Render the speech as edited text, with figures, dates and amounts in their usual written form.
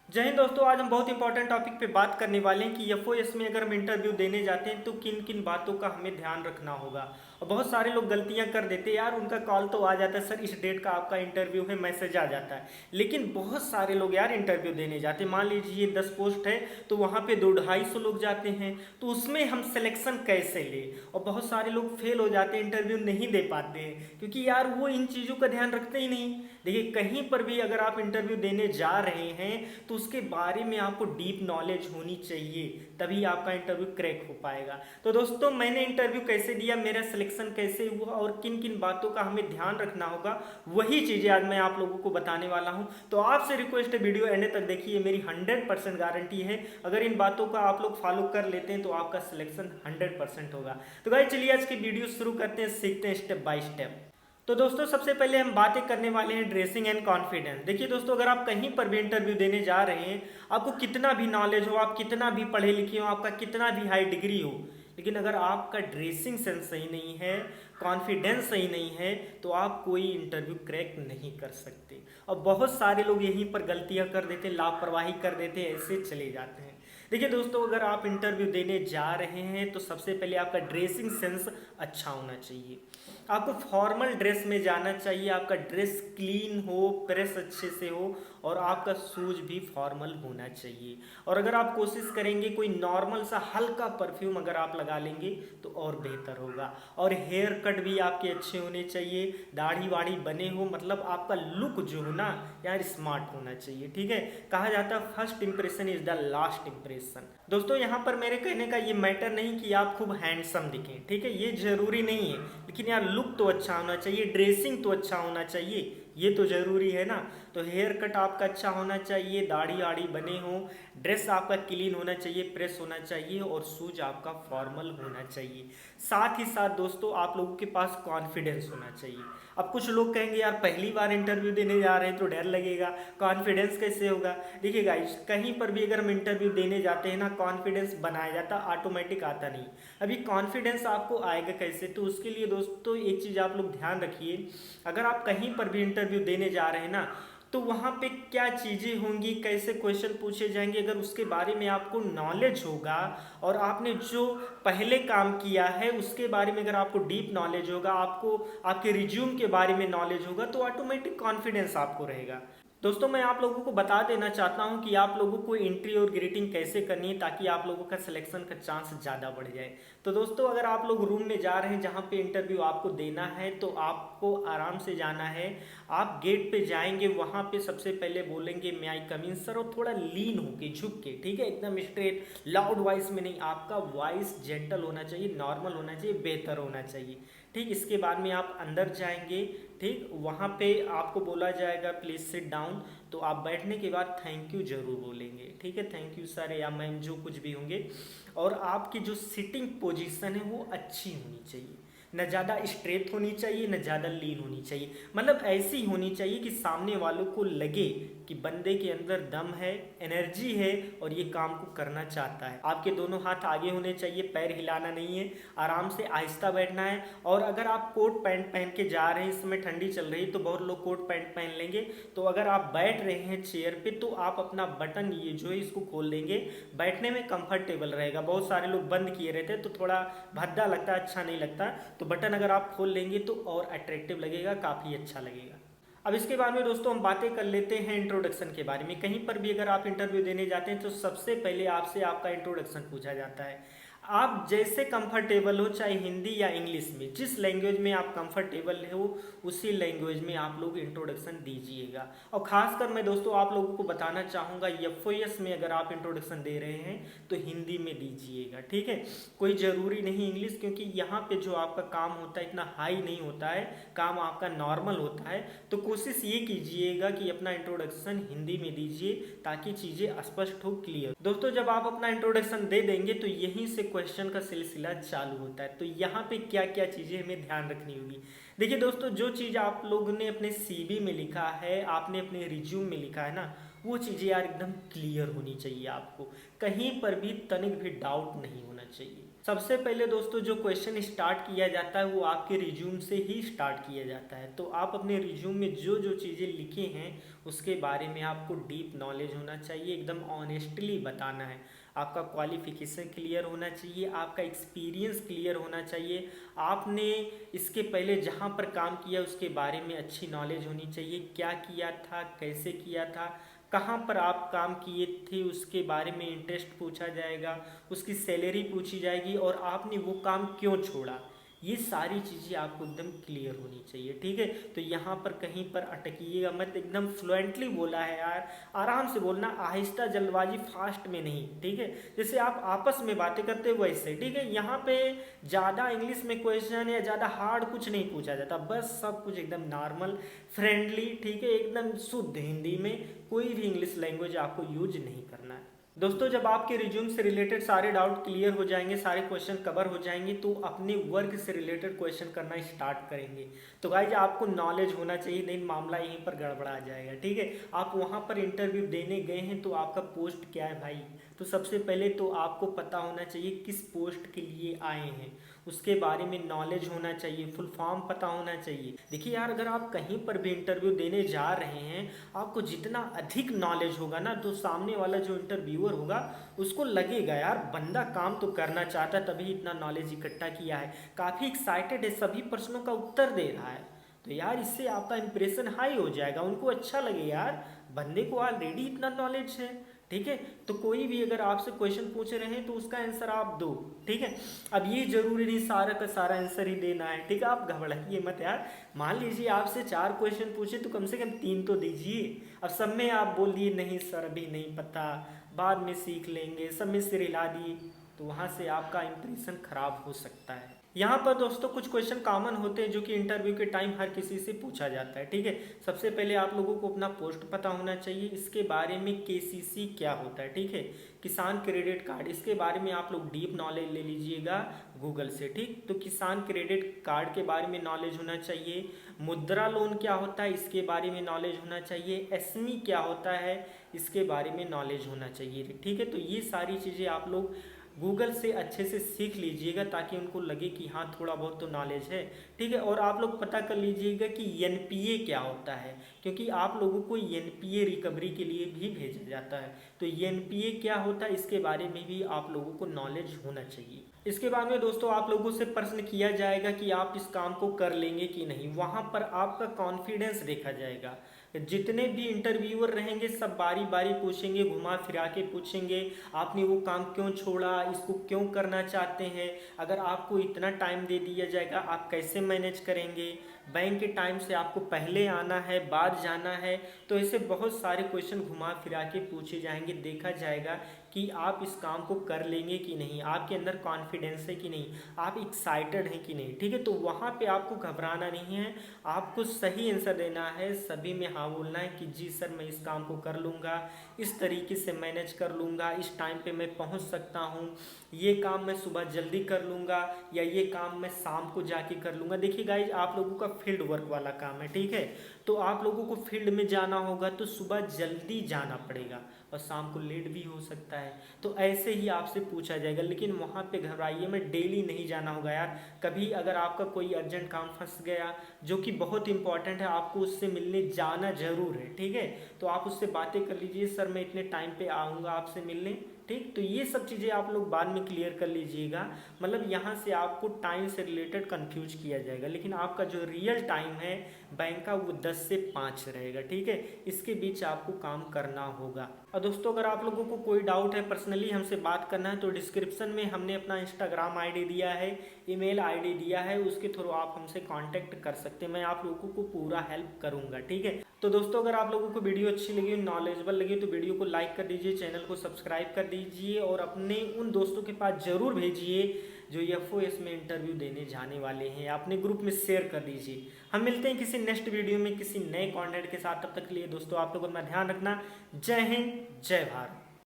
जय हिंद दोस्तों। आज हम बहुत इंपॉर्टेंट टॉपिक पे बात करने वाले हैं कि एफओएस में अगर हम इंटरव्यू देने जाते हैं तो किन किन बातों का हमें ध्यान रखना होगा। और बहुत सारे लोग गलतियां कर देते हैं यार, उनका कॉल तो आ जाता है, सर इस डेट का आपका इंटरव्यू है, मैसेज आ जाता है। लेकिन बहुत सारे लोग यार इंटरव्यू देने जाते हैं, मान लीजिए 10 पोस्ट है तो वहाँ पे 200-250 लोग जाते हैं, तो उसमें हम सिलेक्शन कैसे ले। और बहुत सारे लोग फेल हो जाते हैं, इंटरव्यू नहीं दे पाते हैं क्योंकि यार वो इन चीज़ों का ध्यान रखते ही नहीं। देखिए, कहीं पर भी अगर आप इंटरव्यू देने जा रहे हैं तो उसके बारे में आपको डीप नॉलेज होनी चाहिए, तभी आपका इंटरव्यू क्रैक हो पाएगा। तो दोस्तों, मैंने इंटरव्यू कैसे दिया, मेरा सिलेक्शन कैसे हुआ और किन किन बातों का हमें ध्यान रखना होगा, वही चीज़ें आज मैं आप लोगों को बताने वाला हूं। तो आपसे रिक्वेस्ट है, वीडियो एंड तक देखिए, मेरी 100% गारंटी है अगर इन बातों का आप लोग फॉलो कर लेते हैं तो आपका सिलेक्शन 100% होगा। तो गाइस चलिए आज की वीडियो शुरू करते हैं, सीखते हैं स्टेप बाय स्टेप। तो दोस्तों, सबसे पहले हम बातें करने वाले हैं ड्रेसिंग एंड कॉन्फिडेंस। देखिए दोस्तों, अगर आप कहीं पर भी इंटरव्यू देने जा रहे हैं, आपको कितना भी नॉलेज हो, आप कितना भी पढ़े लिखे हो, आपका कितना भी हाई डिग्री हो, लेकिन अगर आपका ड्रेसिंग सेंस सही नहीं है, कॉन्फिडेंस सही नहीं है, तो आप कोई इंटरव्यू क्रैक नहीं कर सकते। और बहुत सारे लोग यहीं पर गलतियां कर देते हैं, लापरवाही कर देते हैं, ऐसे चले जाते हैं। देखिए दोस्तों, अगर आप इंटरव्यू देने जा रहे हैं तो सबसे पहले आपका ड्रेसिंग सेंस अच्छा होना चाहिए। आपको फॉर्मल ड्रेस में जाना चाहिए, आपका ड्रेस क्लीन हो, प्रेस अच्छे से हो और आपका शूज भी फॉर्मल होना चाहिए। और अगर आप कोशिश करेंगे कोई नॉर्मल सा हल्का परफ्यूम अगर आप लगा लेंगे तो और बेहतर होगा। और हेयर कट भी आपके अच्छे होने चाहिए, दाढ़ी वाड़ी बने हो, मतलब आपका लुक जो हो ना यार स्मार्ट होना चाहिए। ठीक है, कहा जाता है first impression is the last impression. दोस्तों, यहाँ पर मेरे कहने का ये मैटर नहीं कि आप खूब हैंडसम दिखें, ठीक है, ये जरूरी नहीं है, लेकिन यार लुक तो अच्छा होना चाहिए, ड्रेसिंग तो अच्छा होना चाहिए, ये तो जरूरी है ना। तो हेयर कट आपका अच्छा होना चाहिए, दाढ़ी आड़ी बने हो, ड्रेस आपका क्लीन होना चाहिए, प्रेस होना चाहिए और शूज आपका फॉर्मल होना चाहिए। साथ ही साथ दोस्तों, आप लोगों के पास कॉन्फिडेंस होना चाहिए। अब कुछ लोग कहेंगे यार पहली बार इंटरव्यू देने जा रहे हैं तो डर लगेगा, कॉन्फिडेंस कैसे होगा। देखिए गाइस, कहीं पर भी अगर हम इंटरव्यू देने जाते हैं ना, कॉन्फिडेंस बनाया जाता, ऑटोमेटिक आता नहीं। अभी कॉन्फिडेंस आपको आएगा कैसे, तो उसके लिए दोस्तों एक चीज़ आप लोग ध्यान रखिए। अगर आप कहीं पर भी इंटरव्यू देने जा रहे हैं ना, तो वहाँ पे क्या चीज़ें होंगी, कैसे क्वेश्चन पूछे जाएंगे, अगर उसके बारे में आपको नॉलेज होगा और आपने जो पहले काम किया है उसके बारे में अगर आपको डीप नॉलेज होगा, आपको आपके रिज्यूम के बारे में नॉलेज होगा, तो ऑटोमेटिक कॉन्फिडेंस आपको रहेगा। दोस्तों, मैं आप लोगों को बता देना चाहता हूं कि आप लोगों को एंट्री और ग्रीटिंग कैसे करनी है ताकि आप लोगों का सिलेक्शन का चांस ज़्यादा बढ़ जाए। तो दोस्तों, अगर आप लोग रूम में जा रहे हैं जहां पे इंटरव्यू आपको देना है तो आपको आराम से जाना है। आप गेट पे जाएंगे, वहां पे सबसे पहले बोलेंगे मे आई कम इन सर, और थोड़ा लीन होके झुक के, ठीक है, एकदम स्ट्रेट लाउड वॉइस में नहीं, आपका वॉइस जेंटल होना चाहिए, नॉर्मल होना चाहिए, बेहतर होना चाहिए। ठीक, इसके बाद में आप अंदर जाएंगे, ठीक, वहाँ पे आपको बोला जाएगा प्लीज़ सिट डाउन, तो आप बैठने के बाद थैंक यू जरूर बोलेंगे, ठीक है, थैंक यू सर या मैम जो कुछ भी होंगे। और आपकी जो सिटिंग पोजीशन है वो अच्छी होनी चाहिए, न ज़्यादा स्ट्रेट होनी चाहिए न ज़्यादा लीन होनी चाहिए, मतलब ऐसी होनी चाहिए कि सामने वालों को लगे कि बंदे के अंदर दम है, एनर्जी है और ये काम को करना चाहता है। आपके दोनों हाथ आगे होने चाहिए, पैर हिलाना नहीं है, आराम से आहिस्ता बैठना है। और अगर आप कोट पैंट पहन के जा रहे हैं, इस समय ठंडी चल रही है तो बहुत लोग कोट पैंट पहन लेंगे, तो अगर आप बैठ रहे हैं चेयर पे तो आप अपना बटन ये जो है इसको खोल देंगे, बैठने में कंफर्टेबल रहेगा। बहुत सारे लोग बंद किए रहते हैं तो थोड़ा भद्दा लगता है, अच्छा नहीं लगता, तो बटन अगर आप खोल लेंगे तो और अट्रैक्टिव लगेगा, काफ़ी अच्छा लगेगा। अब इसके बाद में दोस्तों हम बातें कर लेते हैं इंट्रोडक्शन के बारे में। कहीं पर भी अगर आप इंटरव्यू देने जाते हैं तो सबसे पहले आपसे आपका इंट्रोडक्शन पूछा जाता है। आप जैसे कंफर्टेबल हो, चाहे हिंदी या इंग्लिश में, जिस लैंग्वेज में आप कंफर्टेबल हो उसी लैंग्वेज में आप लोग इंट्रोडक्शन दीजिएगा। और खासकर मैं दोस्तों आप लोगों को बताना चाहूँगा, एफओएस में अगर आप इंट्रोडक्शन दे रहे हैं तो हिंदी में दीजिएगा, ठीक है, कोई ज़रूरी नहीं इंग्लिश, क्योंकि यहाँ पे जो आपका काम होता है इतना हाई नहीं होता है, काम आपका नॉर्मल होता है। तो कोशिश ये कीजिएगा कि अपना इंट्रोडक्शन हिंदी में दीजिए ताकि चीज़ें स्पष्ट हो, क्लियर। दोस्तों, जब आप अपना इंट्रोडक्शन दे देंगे तो यहीं से क्वेश्चन का सिलसिला चालू होता है। तो यहाँ पे क्या क्या चीज़ें हमें ध्यान रखनी होगी। देखिए दोस्तों, जो चीज़ आप लोगों ने अपने सीवी में लिखा है, आपने अपने रिज्यूम में लिखा है ना, वो चीज़ें यार एकदम क्लियर होनी चाहिए। आपको कहीं पर भी तनिक भी डाउट नहीं होना चाहिए। सबसे पहले दोस्तों जो क्वेश्चन स्टार्ट किया जाता है वो आपके रिज्यूम से ही स्टार्ट किया जाता है। तो आप अपने रिज्यूम में जो जो चीज़ें लिखे हैं उसके बारे में आपको डीप नॉलेज होना चाहिए, एकदम ऑनेस्टली बताना है। आपका क्वालिफिकेशन क्लियर होना चाहिए, आपका एक्सपीरियंस क्लियर होना चाहिए, आपने इसके पहले जहाँ पर काम किया उसके बारे में अच्छी नॉलेज होनी चाहिए, क्या किया था, कैसे किया था, कहाँ पर आप काम किए थे उसके बारे में इंटरेस्ट पूछा जाएगा, उसकी सैलरी पूछी जाएगी और आपने वो काम क्यों छोड़ा। ये सारी चीज़ें आपको एकदम क्लियर होनी चाहिए, ठीक है। तो यहाँ पर कहीं पर अटकिएगा मत, एकदम फ्लुएंटली बोला है यार, आराम से बोलना, आहिस्ता जल्दबाजी फास्ट में नहीं, ठीक है। जैसे आप आपस में बातें करते हो वैसे, ठीक है। यहाँ पे ज़्यादा इंग्लिश में क्वेश्चन या ज़्यादा हार्ड कुछ नहीं पूछा जाता, बस सब कुछ एकदम नॉर्मल फ्रेंडली, ठीक है, एकदम शुद्ध हिंदी में, कोई भी इंग्लिश लैंग्वेज आपको यूज नहीं करना है। दोस्तों जब आपके रिज्यूम से रिलेटेड सारे डाउट क्लियर हो जाएंगे, सारे क्वेश्चन कवर हो जाएंगे, तो अपने वर्क से रिलेटेड क्वेश्चन करना स्टार्ट करेंगे। तो गाइज आपको नॉलेज होना चाहिए, नहीं मामला यहीं पर गड़बड़ा जाएगा, ठीक है। आप वहाँ पर इंटरव्यू देने गए हैं तो आपका पोस्ट क्या है भाई, तो सबसे पहले तो आपको पता होना चाहिए किस पोस्ट के लिए आए हैं, उसके बारे में नॉलेज होना चाहिए, फुल फॉर्म पता होना चाहिए। देखिए यार, अगर आप कहीं पर भी इंटरव्यू देने जा रहे हैं, आपको जितना अधिक नॉलेज होगा ना, तो सामने वाला जो इंटरव्यूअर होगा उसको लगेगा यार बंदा काम तो करना चाहता है, तभी इतना नॉलेज इकट्ठा किया है, काफ़ी एक्साइटेड है, सभी प्रश्नों का उत्तर दे रहा है। तो यार इससे आपका इंप्रेशन हाई हो जाएगा, उनको अच्छा लगे यार बंदे को ऑलरेडी इतना नॉलेज है, ठीक है। तो कोई भी अगर आपसे क्वेश्चन पूछ रहे हैं तो उसका आंसर आप दो, ठीक है। अब ये जरूरी नहीं सारा का सारा आंसर ही देना है, ठीक है। आप घबराइए मत यार, मान लीजिए आपसे 4 क्वेश्चन पूछे तो कम से कम 3 तो दीजिए। अब सब में आप बोल दिए नहीं सर अभी नहीं पता, बाद में सीख लेंगे, सब में सिर हिला दिए, तो वहाँ से आपका इंप्रेशन खराब हो सकता है। यहाँ पर दोस्तों कुछ क्वेश्चन कॉमन होते हैं जो कि इंटरव्यू के टाइम हर किसी से पूछा जाता है, ठीक है। सबसे पहले आप लोगों को अपना पोस्ट पता होना चाहिए, इसके बारे में केसीसी क्या होता है, ठीक है, किसान क्रेडिट कार्ड, इसके बारे में आप लोग डीप नॉलेज ले लीजिएगा गूगल से, ठीक। तो किसान क्रेडिट कार्ड के बारे में नॉलेज होना चाहिए, मुद्रा लोन क्या होता है इसके बारे में नॉलेज होना चाहिए, एसमी क्या होता है इसके बारे में नॉलेज होना चाहिए, ठीक है। तो ये सारी चीज़ें आप लोग गूगल से अच्छे से सीख लीजिएगा ताकि उनको लगे कि हाँ थोड़ा बहुत तो नॉलेज है, ठीक है। और आप लोग पता कर लीजिएगा कि एनपीए क्या होता है, क्योंकि आप लोगों को एनपीए रिकवरी के लिए भी भेजा जाता है। तो एनपीए क्या होता है इसके बारे में भी आप लोगों को नॉलेज होना चाहिए। इसके बाद में दोस्तों आप लोगों से प्रश्न किया जाएगा कि आप इस काम को कर लेंगे कि नहीं, वहाँ पर आपका कॉन्फिडेंस देखा जाएगा। जितने भी इंटरव्यूअर रहेंगे सब बारी बारी पूछेंगे, घुमा फिरा के पूछेंगे आपने वो काम क्यों छोड़ा, इसको क्यों करना चाहते हैं, अगर आपको इतना टाइम दे दिया जाएगा आप कैसे मैनेज करेंगे, बैंक के टाइम से आपको पहले आना है बाद जाना है। तो ऐसे बहुत सारे क्वेश्चन घुमा फिरा के पूछे जाएंगे, देखा जाएगा कि आप इस काम को कर लेंगे कि नहीं, आपके अंदर कॉन्फिडेंस है कि नहीं, आप एक्साइटेड हैं कि नहीं, ठीक है। तो वहाँ पे आपको घबराना नहीं है, आपको सही आंसर देना है, सभी में हाँ बोलना है कि जी सर मैं इस काम को कर लूँगा, इस तरीके से मैनेज कर लूँगा, इस टाइम पे मैं पहुँच सकता हूँ, ये काम मैं सुबह जल्दी कर लूँगा या ये काम मैं शाम को जाके कर लूँगा। देखिए गाइज आप लोगों का फील्ड वर्क वाला काम है, ठीक है। तो आप लोगों को फील्ड में जाना होगा तो सुबह जल्दी जाना पड़ेगा और शाम को लेट भी हो सकता है, तो ऐसे ही आपसे पूछा जाएगा। लेकिन वहाँ पे घबराइए में डेली नहीं जाना होगा यार, कभी अगर आपका कोई अर्जेंट काम फंस गया जो कि बहुत इंपॉर्टेंट है, आपको उससे मिलने जाना जरूर है, ठीक है। तो आप उससे बातें कर लीजिए, सर मैं इतने टाइम पे आऊँगा आपसे मिलने, ठीक। तो ये सब चीज़ें आप लोग बाद में क्लियर कर लीजिएगा, मतलब यहाँ से आपको टाइम से रिलेटेड कंफ्यूज किया जाएगा, लेकिन आपका जो रियल टाइम है बैंक का वो 10 से 5 रहेगा, ठीक है। इसके बीच आपको काम करना होगा। और दोस्तों अगर आप लोगों को कोई डाउट है, पर्सनली हमसे बात करना है, तो डिस्क्रिप्शन में हमने अपना इंस्टाग्राम आईडी दिया है, ईमेल आईडी दिया है, उसके थ्रू आप हमसे कांटेक्ट कर सकते हैं, मैं आप लोगों को पूरा हेल्प करूँगा, ठीक है। तो दोस्तों अगर आप लोगों को वीडियो अच्छी लगी, नॉलेजेबल लगी, तो वीडियो को लाइक कर दीजिए, चैनल को सब्सक्राइब कर दीजिए और अपने उन दोस्तों के पास ज़रूर भेजिए जो FOS में इंटरव्यू देने जाने वाले हैं, अपने ग्रुप में शेयर कर दीजिए। हम मिलते हैं किसी नेक्स्ट वीडियो में किसी नए कंटेंट के साथ, तब तक के लिए दोस्तों आप लोगों का ध्यान रखना। जय हिंद, जय भारत।